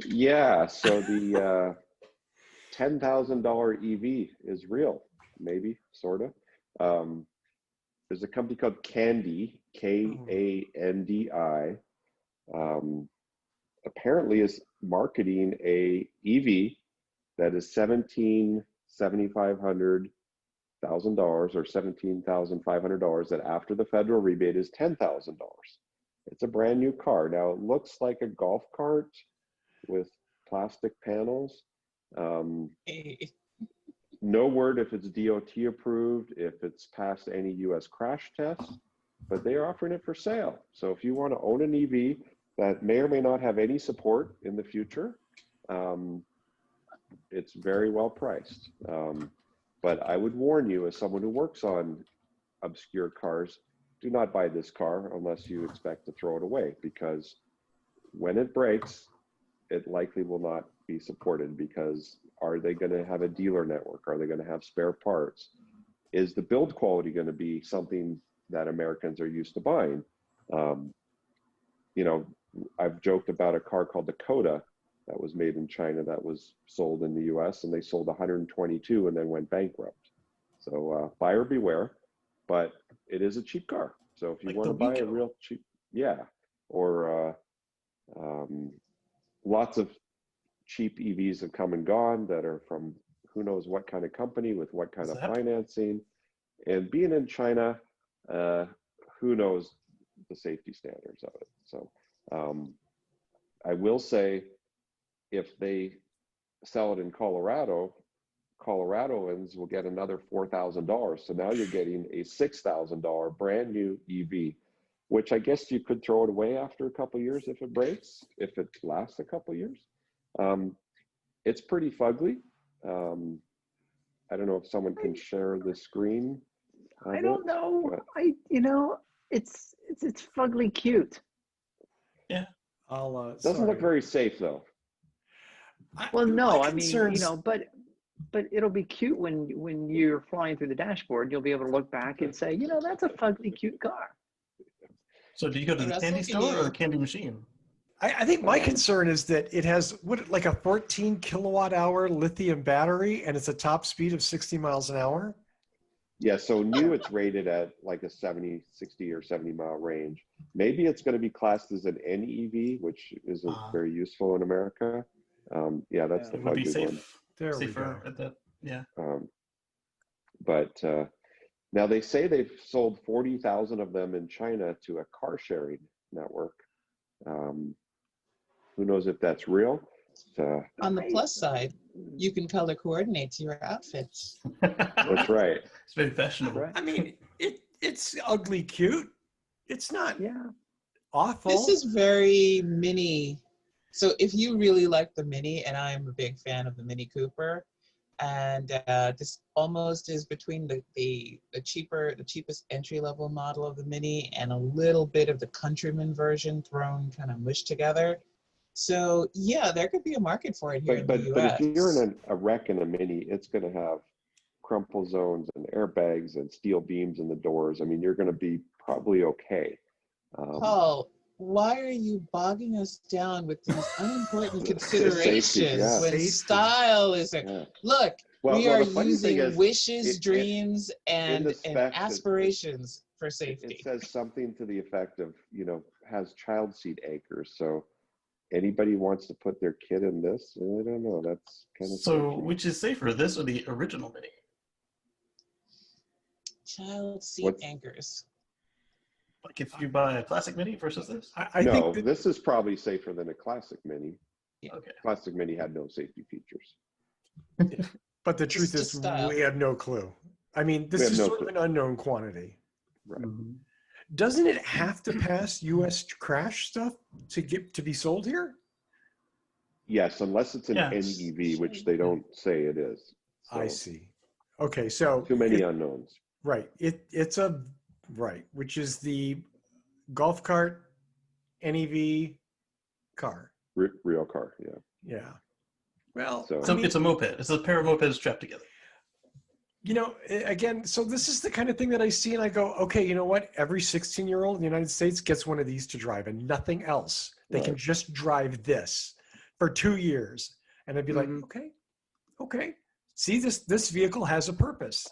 Yeah, so the $10,000 EV is real, maybe, sort of. There's a company called Kandi, Kandi. Apparently is marketing a EV that is $17,500 or $17,500 that after the federal rebate is $10,000. It's a brand new car. Now it looks like a golf cart with plastic panels. No word if it's DOT approved, if it's passed any US crash tests, but they are offering it for sale. So if you want to own an EV that may or may not have any support in the future, it's very well priced. But I would warn you, as someone who works on obscure cars, do not buy this car unless you expect to throw it away, because when it breaks, it likely will not be supported. Because are they going to have a dealer network? Are they going to have spare parts? Is the build quality going to be something that Americans are used to buying? You know, I've joked about a car called the Coda that was made in China that was sold in the US, and they sold 122 and then went bankrupt. So buyer beware, but it is a cheap car. So if you like want to buy a real cheap, yeah, or lots of cheap EVs have come and gone that are from who knows what kind of company with what kind of financing. And being in China, who knows the safety standards of it. So I will say, if they sell it in Colorado, Coloradoans will get another $4,000. So now you're getting a $6,000 brand new EV, which I guess you could throw it away after a couple of years if it breaks, if it lasts a couple of years. It's pretty fugly. I don't know if someone can share the screen. I don't know. It's fugly cute. Yeah. Doesn't look very safe though. Well, no, I mean, but it'll be cute when you're flying through the dashboard. You'll be able to look back and say, that's a fugly cute car. So do you go to the Kandi store or the Kandi machine? I think my concern is that it has like a 14 kilowatt hour lithium battery, and it's a top speed of 60 miles an hour. Yeah, so new it's rated at like a 60 or 70 mile range. Maybe it's going to be classed as an NEV, which isn't very useful in America. Yeah, that's the fugly one. There safer at that, yeah. But now they say they've sold 40,000 of them in China to a car sharing network. Who knows if that's real? On the plus side, you can color coordinate to your outfits. That's right. It's very fashionable. Right. I mean, it's ugly cute. It's not awful. This is very Mini. So if you really like the Mini, and I'm a big fan of the Mini Cooper, and this almost is between the cheapest entry-level model of the Mini and a little bit of the Countryman version thrown kind of mushed together. So yeah, there could be a market for it here in the US. But if you're in a wreck in a Mini, it's going to have crumple zones and airbags and steel beams in the doors. I mean, you're going to be probably okay. Paul, why are you bogging us down with these unimportant considerations safety, when style is there? Yeah. Look, we are using wishes, dreams, and aspirations for safety. It says something to the effect of, has child seat anchors. So anybody wants to put their kid in this? I don't know. That's kind of so. Which is safer, this or the original Mini? Child seat anchors. Like if you buy a classic Mini versus this? I think this is probably safer than a classic Mini. Yeah. Okay. Classic Mini had no safety features. But the truth is, we have no clue. I mean, this is sort of an unknown quantity. Right. Mm-hmm. Doesn't it have to pass US crash stuff to be sold here? Yes, unless it's an NEV, which they don't say it is. So, I see. Okay, so too many unknowns. Right. It's which is the golf cart NEV car. Real car, yeah. Yeah. Well, so it's a moped. It's a pair of mopeds strapped together. Again, so this is the kind of thing that I see and I go, okay, you know what? Every 16-year-old in the United States gets one of these to drive and nothing else. They can just drive this. for 2 years. And I'd be like, okay. See, this vehicle has a purpose.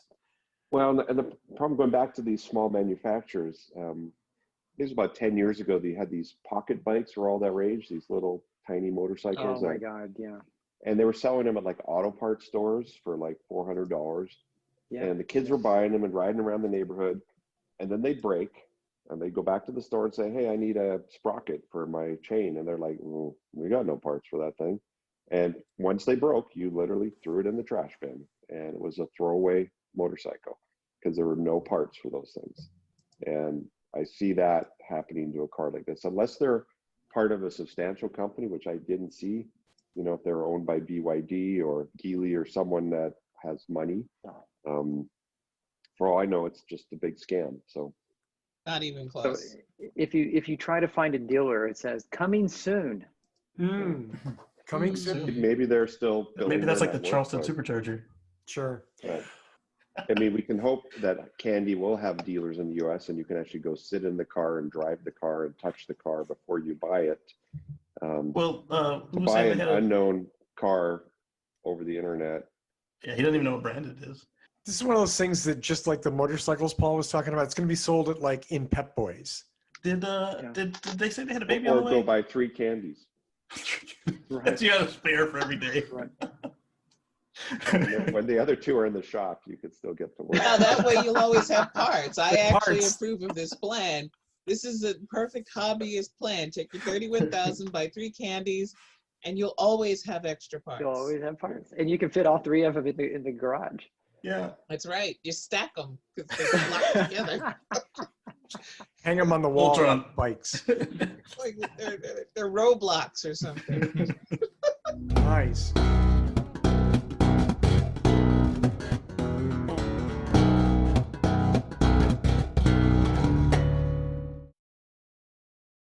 Well, and the problem, going back to these small manufacturers, it was about 10 years ago, they had these pocket bikes were all that rage, these little tiny motorcycles. Oh my God, yeah. And they were selling them at like auto parts stores for like $400. Yeah. And the kids were buying them and riding around the neighborhood. And then they'd break and they'd go back to the store and say, hey, I need a sprocket for my chain. And they're like, well, we got no parts for that thing. And once they broke, you literally threw it in the trash bin. And it was a throwaway motorcycle because there were no parts for those things. And I see that happening to a car like this, unless they're part of a substantial company, which I didn't see, you know, if they're owned by BYD or Geely or someone that has money. For all I know, it's just a big scam. So not even close. So if you try to find a dealer, it says coming soon. Coming soon. Maybe they're still building. Maybe that's like the network, Charleston but, Supercharger. Sure. I mean, we can hope that Kandi will have dealers in the US and you can actually go sit in the car and drive the car and touch the car before you buy it. To buy an unknown car over the internet. Yeah, he doesn't even know what brand it is. This is one of those things that, just like the motorcycles Paul was talking about, it's going to be sold at like in Pep Boys. Did they say they had a baby on the way? Or go buy 3 candies. Right. You got a spare for every day. Right. When the other 2 are in the shop, you could still get to work. Now that way you'll always have parts. I actually Parts. approve of this plan. This is a perfect hobbyist plan. Take your 31,000, buy 3 candies, and you'll always have extra parts. You'll always have parts, and you can fit all 3 of them in the garage. Yeah. That's right. You stack them because they're locked together. Hang them on the wall Ultron. on bikes. Like they're Roblox or something. Nice.